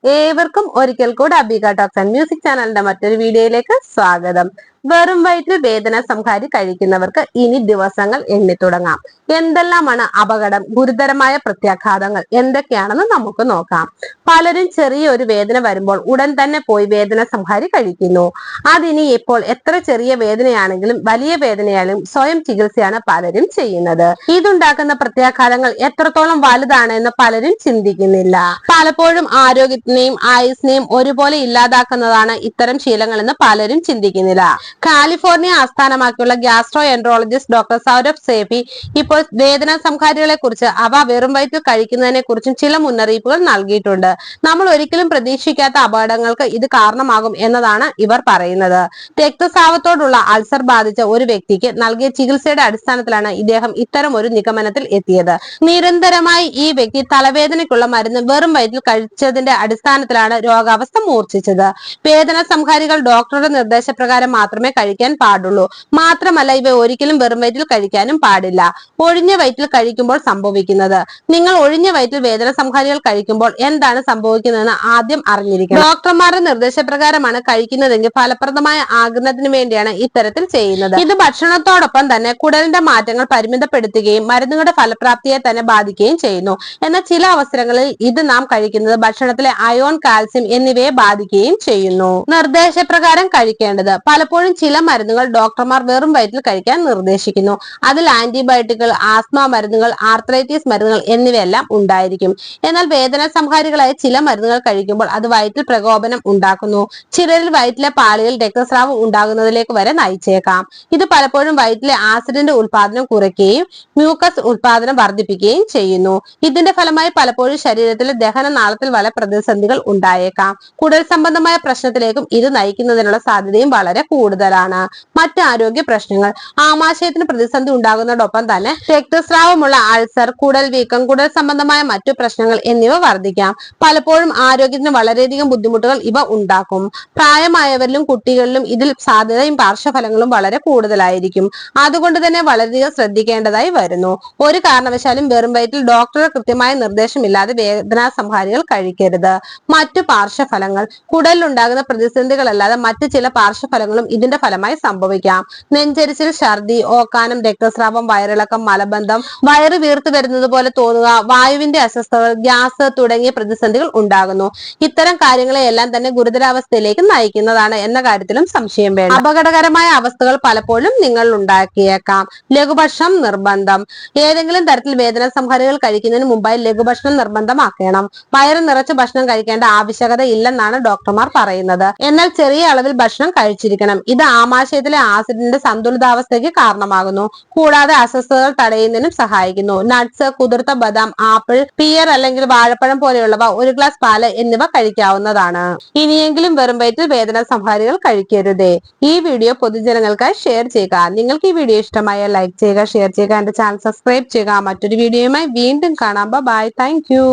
ഏവർക്കും ഒരിക്കൽ കൂടി അബിക ടോക്സ് ആൻഡ് മ്യൂസിക് ചാനലിന്റെ മറ്റൊരു വീഡിയോയിലേക്ക് സ്വാഗതം. വെറും വയറ്റിൽ വേദന സംഹാരി കഴിക്കുന്നവർക്ക് ഇനി ദിവസങ്ങൾ എണ്ണി തുടങ്ങാം. എന്തെല്ലാമാണ് അപകടം, ഗുരുതരമായ പ്രത്യാഘാതങ്ങൾ എന്തൊക്കെയാണെന്ന് നമുക്ക് നോക്കാം. പലരും ചെറിയൊരു വേദന വരുമ്പോൾ ഉടൻ തന്നെ പോയി വേദന സംഹാരി കഴിക്കുന്നു. അതിനി ഇപ്പോൾ എത്ര ചെറിയ വേദനയാണെങ്കിലും വലിയ വേദനയാണെങ്കിലും സ്വയം ചികിത്സയാണ് പലരും ചെയ്യുന്നത്. ഇതുണ്ടാക്കുന്ന പ്രത്യാഘാതങ്ങൾ എത്രത്തോളം വലുതാണ് എന്ന് പലരും ചിന്തിക്കുന്നില്ല. പലപ്പോഴും ആരോഗ്യത്തിനെയും ആയുസിനെയും ഒരുപോലെ ഇല്ലാതാക്കുന്നതാണ് ഇത്തരം ശീലങ്ങളെന്ന് പലരും ചിന്തിക്കുന്നില്ല. കാലിഫോർണിയ ആസ്ഥാനമാക്കിയുള്ള gastroenterologist doctor Saurabh Sethi ഇപ്പോൾ വേദന സംഹാരികളെ കുറിച്ച് അവ വെറും വയറ്റിൽ കഴിക്കുന്നതിനെ കുറിച്ചും ചില മുന്നറിയിപ്പുകൾ നൽകിയിട്ടുണ്ട്. നമ്മൾ ഒരിക്കലും പ്രതീക്ഷിക്കാത്ത അപകടങ്ങൾക്ക് ഇത് കാരണമാകും എന്നതാണ് ഇവർ പറയുന്നത്. രക്തസ്രാവത്തോടുള്ള അൾസർ ബാധിച്ച ഒരു വ്യക്തിക്ക് നൽകിയ ചികിത്സയുടെ അടിസ്ഥാനത്തിലാണ് ഇദ്ദേഹം ഇത്തരം ഒരു നിഗമനത്തിൽ എത്തിയത്. നിരന്തരമായി ഈ വ്യക്തി തലവേദനയ്ക്കുള്ള മരുന്ന് വെറും വയറ്റിൽ കഴിച്ചതിന്റെ അടിസ്ഥാനത്തിലാണ് രോഗാവസ്ഥ മൂർച്ഛിച്ചത്. വേദന സംഹാരികൾ ഡോക്ടറുടെ നിർദ്ദേശപ്രകാരം മാത്രമേ കഴിക്കാൻ പാടുള്ളൂ. മാത്രമല്ല ഇവ ഒരിക്കലും വെറും വയറ്റിൽ കഴിക്കാനും പാടില്ല. ഒഴിഞ്ഞ വയറ്റിൽ കഴിക്കുമ്പോൾ സംഭവിക്കുന്നത്. നിങ്ങൾ ഒഴിഞ്ഞ വയറ്റിൽ വേദന സംഹാരികൾ കഴിക്കുമ്പോൾ എന്താണ് സംഭവിക്കുന്നതെന്ന് ആദ്യം അറിഞ്ഞിരിക്കണം. ഡോക്ടർമാരുടെ നിർദ്ദേശപ്രകാരമാണ് കഴിക്കുന്നതെങ്കിൽ ഫലപ്രദമായ ആഗിരണത്തിന് വേണ്ടിയാണ് ഇത്തരത്തിൽ ചെയ്യുന്നത്. ഇത് ഭക്ഷണത്തോടൊപ്പം തന്നെ കുടലിന്റെ മാറ്റങ്ങൾ പരിമിതപ്പെടുത്തുകയും മരുന്നുകളുടെ ഫലപ്രാപ്തിയെ തന്നെ ബാധിക്കുകയും ചെയ്യുന്നു. എന്നാൽ ചില അവസരങ്ങളിൽ ഇത് നാം കഴിക്കുന്നത് ഭക്ഷണത്തിലെ അയോൺ, കാൽസ്യം എന്നിവയെ ബാധിക്കുകയും ചെയ്യുന്നു. നിർദ്ദേശപ്രകാരം കഴിക്കേണ്ടത്. പലപ്പോഴും ചില മരുന്നുകൾ ഡോക്ടർമാർ വെറും വയറ്റിൽ കഴിക്കാൻ നിർദ്ദേശിക്കുന്നു. അതിൽ ആന്റിബയോട്ടിക്കുകൾ, ആസ്മ മരുന്നുകൾ, ആർത്രൈറ്റിസ് മരുന്നുകൾ എന്നിവയെല്ലാം ഉണ്ടായിരിക്കും. എന്നാൽ വേദന സംഹാരികളായ ചില മരുന്നുകൾ കഴിക്കുമ്പോൾ അത് വയറ്റിൽ പ്രകോപനം ഉണ്ടാക്കുന്നു. ചിലരിൽ വയറ്റിലെ പാളിയിൽ രക്തസ്രാവം ഉണ്ടാകുന്നതിലേക്ക് വരെ നയിച്ചേക്കാം. ഇത് പലപ്പോഴും വയറ്റിലെ ആസിഡിന്റെ ഉൽപാദനം കുറയ്ക്കുകയും മ്യൂക്കസ് ഉൽപാദനം വർദ്ധിപ്പിക്കുകയും ചെയ്യുന്നു. ഇതിന്റെ ഫലമായി പലപ്പോഴും ശരീരത്തിലെ ദഹനനാളത്തിൽ വല്ല പ്രതിസന്ധികൾ ഉണ്ടായേക്കാം. കുടൽ സംബന്ധമായ പ്രശ്നത്തിലേക്കും ഇത് നയിക്കുന്നതിനുള്ള സാധ്യതയും വളരെ കൂടുതലാണ്. മറ്റ് ആരോഗ്യ പ്രശ്നങ്ങൾ. ആമാശയത്തിന് പ്രതിസന്ധി ഉണ്ടാകുന്നതോടൊപ്പം തന്നെ രക്തസ്രാവമുള്ള അൾസർ, കുടൽ വീക്കം, കുടൽ സംബന്ധമായ മറ്റു പ്രശ്നങ്ങൾ എന്നിവ വർദ്ധിക്കാം. പലപ്പോഴും ആരോഗ്യത്തിന് വളരെയധികം ബുദ്ധിമുട്ടുകൾ ഇവ ഉണ്ടാക്കും. പ്രായമായവരിലും കുട്ടികളിലും ഇതിൽ സാധ്യതയും പാർശ്വഫലങ്ങളും വളരെ കൂടുതലായിരിക്കും. അതുകൊണ്ട് തന്നെ വളരെയധികം ശ്രദ്ധിക്കേണ്ടതായി വരുന്നു. ഒരു കാരണവശാലും വെറും വയറ്റിൽ ഡോക്ടറുടെ കൃത്യമായ നിർദ്ദേശമില്ലാതെ വേദനാ സംഹാരികൾ കഴിക്കരുത്. മറ്റു പാർശ്വഫലങ്ങൾ. കുടലിലുണ്ടാകുന്ന പ്രതിസന്ധികളല്ലാതെ മറ്റു ചില പാർശ്വഫലങ്ങളും ഇതിന്റെ ഫലമായി സംഭവിക്കാം. നെഞ്ചരിച്ചിൽ, ഛർദി, ഓക്കാനം, രക്തസ്രാവം, വയറിളക്കം, മലബന്ധം, വയറ് വീർത്തു വരുന്നത് പോലെ തോന്നുക, വായുവിന്റെ അസ്വസ്ഥതകൾ, ഗ്യാസ് തുടങ്ങിയ പ്രതിസന്ധികൾ ഉണ്ടാകുന്നു. ഇത്തരം കാര്യങ്ങളെയെല്ലാം തന്നെ ഗുരുതരാവസ്ഥയിലേക്ക് നയിക്കുന്നതാണ് എന്ന കാര്യത്തിലും സംശയം വേണ്ട. അപകടകരമായ അവസ്ഥകൾ പലപ്പോഴും നിങ്ങൾ ഉണ്ടാക്കിയേക്കാം. ലഘുഭക്ഷണം നിർബന്ധം. ഏതെങ്കിലും തരത്തിൽ വേദന സംഹാരികൾ കഴിക്കുന്നതിന് മുമ്പായി ലഘുഭക്ഷണം നിർബന്ധമാക്കണം. വയറ് നിറച്ച് ഭക്ഷണം കഴിക്കേണ്ട ആവശ്യകത ഇല്ലെന്നാണ് ഡോക്ടർമാർ പറയുന്നത്. എന്നാൽ ചെറിയ അളവിൽ ഭക്ഷണം കഴിച്ചിരിക്കണം. ഇത് ആമാശയത്തിലെ ആസിഡിന്റെ സന്തുലിതാവസ്ഥയ്ക്ക് കാരണമാകുന്നു. കൂടാതെ അസ്വസ്ഥതകൾ തടയുന്നതിനും സഹായിക്കുന്നു. നട്ട്സ്, കുതിർത്ത ബദാം, ആപ്പിൾ, പിയർ അല്ലെങ്കിൽ വാഴപ്പഴം പോലെയുള്ളവ, ഒരു ഗ്ലാസ് പാല് എന്നിവ കഴിക്കാവുന്നതാണ്. ഇനിയെങ്കിലും വെറും വയറ്റിൽ വേദന സംഹാരികൾ കഴിക്കരുതേ. ഈ വീഡിയോ പൊതുജനങ്ങൾക്കായി ഷെയർ ചെയ്യുക. നിങ്ങൾക്ക് ഈ വീഡിയോ ഇഷ്ടമായ ലൈക്ക് ചെയ്യുക, ഷെയർ ചെയ്യുക, എന്റെ ചാനൽ സബ്സ്ക്രൈബ് ചെയ്യുക. മറ്റൊരു വീഡിയോയുമായി വീണ്ടും കാണാം. ബൈ. Thank you.